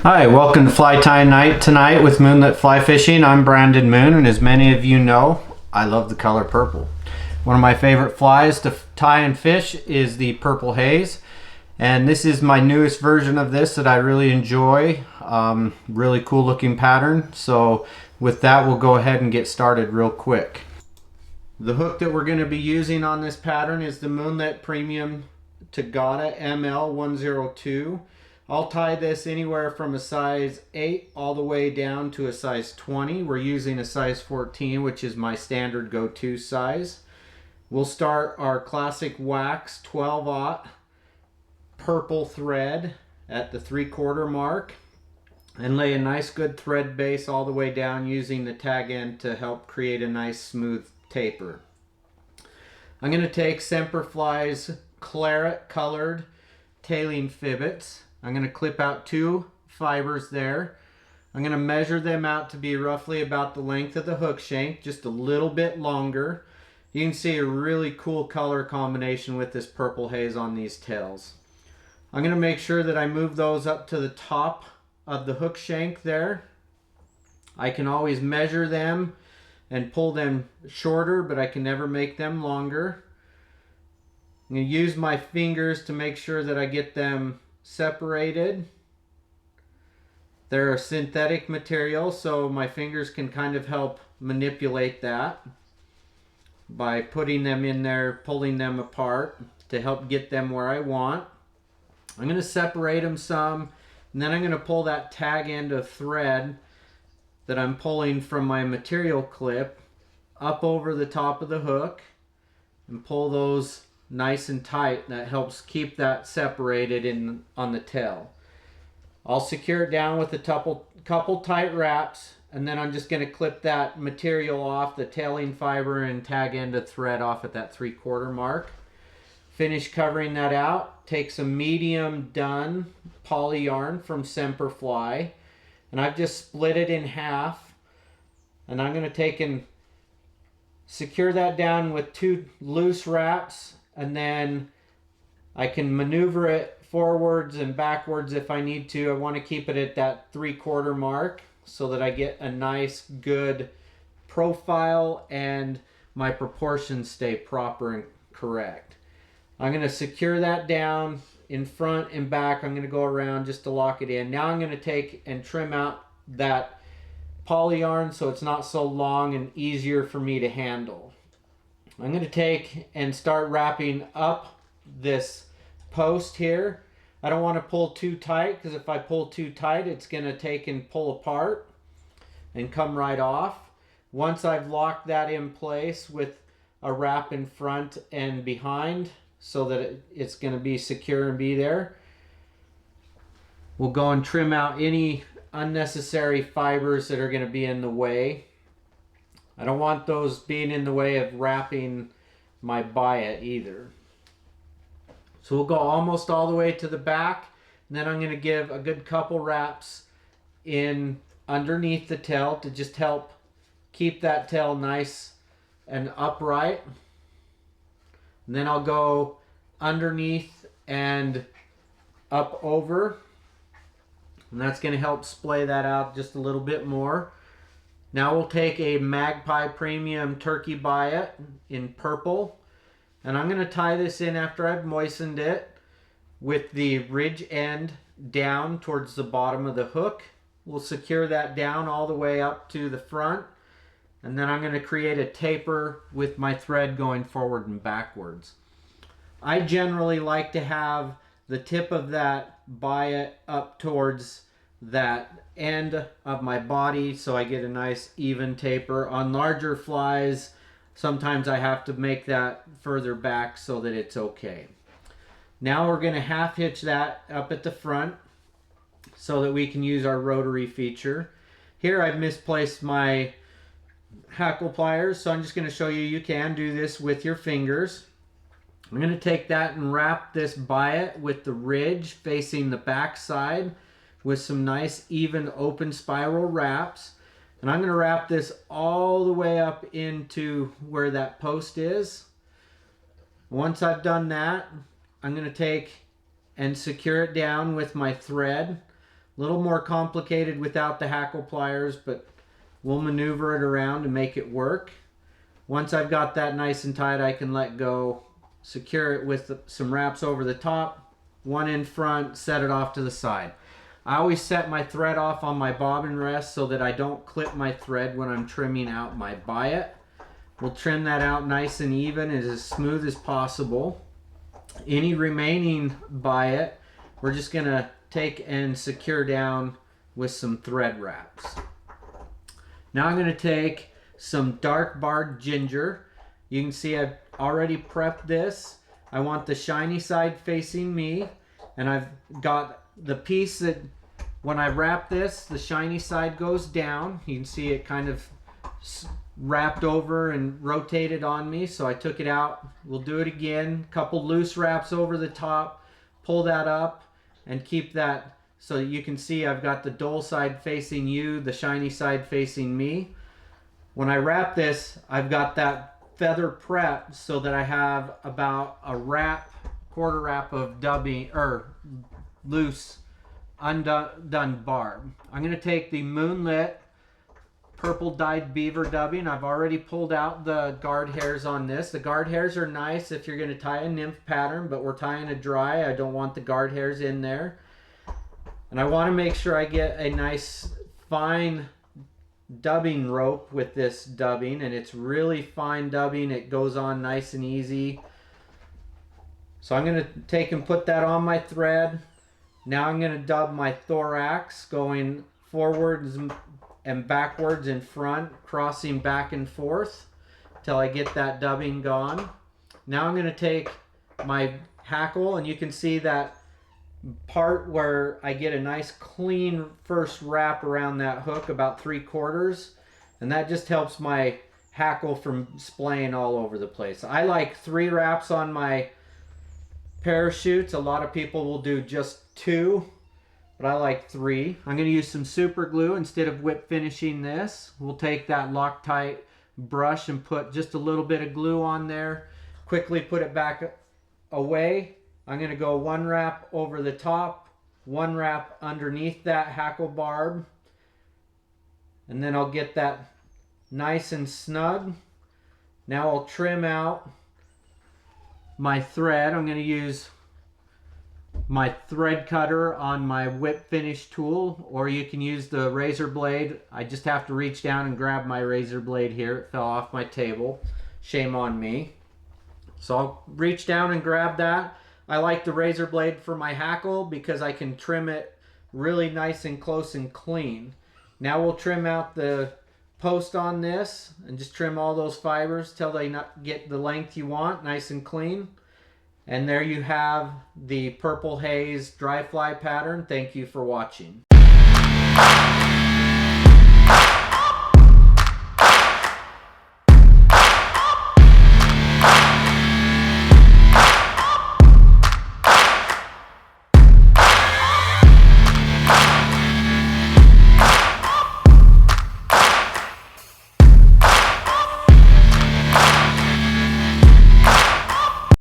Hi, welcome to Fly Tie Night tonight with Moonlit Fly Fishing. I'm Brandon Moon, and as many of you know, I love the color purple. One of my favorite flies to tie and fish is the Purple Haze, and this is my newest version of this that I really enjoy. Really cool looking pattern. So with that, we'll go ahead and get started real quick. The hook that we're going to be using on this pattern is the Moonlit Premium Turkey ML102. I'll tie this anywhere from a size 8 all the way down to a size 20. We're using a size 14, which is my standard go-to size. We'll start our classic wax 12/0 purple thread at the 3/4 mark and lay a nice good thread base all the way down using the tag end to help create a nice smooth taper. I'm going to take SFly's Claret-colored tailing fibbets. I'm going to clip out 2 fibers there. I'm going to measure them out to be roughly about the length of the hook shank, just a little bit longer. You can see a really cool color combination with this Purple Haze on these tails. I'm going to make sure that I move those up to the top of the hook shank there. I can always measure them and pull them shorter, but I can never make them longer. I'm going to use my fingers to make sure that I get them separated. They're a synthetic material, so my fingers can kind of help manipulate that by putting them in there, pulling them apart to help get them where I want. I'm going to separate them some, and then I'm going to pull that tag end of thread that I'm pulling from my material clip up over the top of the hook and pull those nice and tight. That helps keep that separated on the tail. I'll secure it down with a couple tight wraps, and then I'm just going to clip that material off, the tailing fiber and tag end of thread off at that 3/4 mark. Finish covering that out. Take some medium dun poly yarn from SFly, and I've just split it in half, and I'm going to take and secure that down with 2 loose wraps, and then I can maneuver it forwards and backwards if I need to. I want to keep it at that 3/4 mark so that I get a nice good profile and my proportions stay proper and correct. I'm going to secure that down in front and back. I'm going to go around just to lock it in. Now I'm going to take and trim out that poly yarn so it's not so long and easier for me to handle. I'm going to take and start wrapping up this post here. I don't want to pull too tight, because if I pull too tight, it's going to take and pull apart and come right off. Once I've locked that in place with a wrap in front and behind so that it's going to be secure and be there, we'll go and trim out any unnecessary fibers that are going to be in the way. I don't want those being in the way of wrapping my biot either. So we'll go almost all the way to the back, and then I'm going to give a good couple wraps in underneath the tail to just help keep that tail nice and upright. And then I'll go underneath and up over, and that's going to help splay that out just a little bit more. Now we'll take a Magpie Premium Turkey Biot in purple, and I'm going to tie this in after I've moistened it with the ridge end down towards the bottom of the hook. We'll secure that down all the way up to the front, and then I'm going to create a taper with my thread going forward and backwards. I generally like to have the tip of that biot up towards that end of my body so I get a nice even taper. On larger flies, sometimes I have to make that further back so that it's okay. Now we're going to half hitch that up at the front so that we can use our rotary feature. Here I've misplaced my hackle pliers, so I'm just going to show you can do this with your fingers. I'm going to take that and wrap this biot with the ridge facing the back side with some nice even open spiral wraps. And I'm going to wrap this all the way up into where that post is. Once I've done that, I'm going to take and secure it down with my thread. A little more complicated without the hackle pliers, but we'll maneuver it around and make it work. Once I've got that nice and tight, I can let go, secure it with some wraps over the top, one in front, set it off to the side. I always set my thread off on my bobbin rest so that I don't clip my thread when I'm trimming out my biot. We'll trim that out nice and even and as smooth as possible. Any remaining biot, we're just going to take and secure down with some thread wraps. Now I'm going to take some Dark Barred Ginger. You can see I've already prepped this. I want the shiny side facing me, and I've got the piece that when I wrap this, the shiny side goes down. You can see it kind of wrapped over and rotated on me, so I took it out. We'll do it again. Couple loose wraps over the top, pull that up and keep that so you can see I've got the dull side facing you, the shiny side facing me. When I wrap this, I've got that feather prep so that I have about a wrap, quarter wrap of dubbing or loose undone barb. I'm going to take the Moonlit purple dyed beaver dubbing. I've already pulled out the guard hairs on this. The guard hairs are nice if you're going to tie a nymph pattern, but we're tying a dry. I don't want the guard hairs in there. And I want to make sure I get a nice fine dubbing rope with this dubbing, and it's really fine dubbing. It goes on nice and easy. So I'm going to take and put that on my thread. Now I'm going to dub my thorax, going forwards and backwards in front, crossing back and forth till I get that dubbing gone. Now I'm going to take my hackle, and you can see that part where I get a nice clean first wrap around that hook, about 3/4, and that just helps my hackle from splaying all over the place. I like 3 wraps on my parachutes. A lot of people will do just 2, but I like 3. I'm going to use some super glue instead of whip finishing this. We'll take that Loctite brush and put just a little bit of glue on there, quickly put it back away. I'm going to go 1 wrap over the top, 1 wrap underneath that hackle barb, and then I'll get that nice and snug. Now I'll trim out my thread. I'm going to use my thread cutter on my whip finish tool, or you can use the razor blade. I just have to reach down and grab my razor blade here. It fell off my table. Shame on me. So I'll reach down and grab that. I like the razor blade for my hackle because I can trim it really nice and close and clean. Now we'll trim out the post on this and just trim all those fibers till they get the length you want, nice and clean. And there you have the Purple Haze dry fly pattern. Thank you for watching.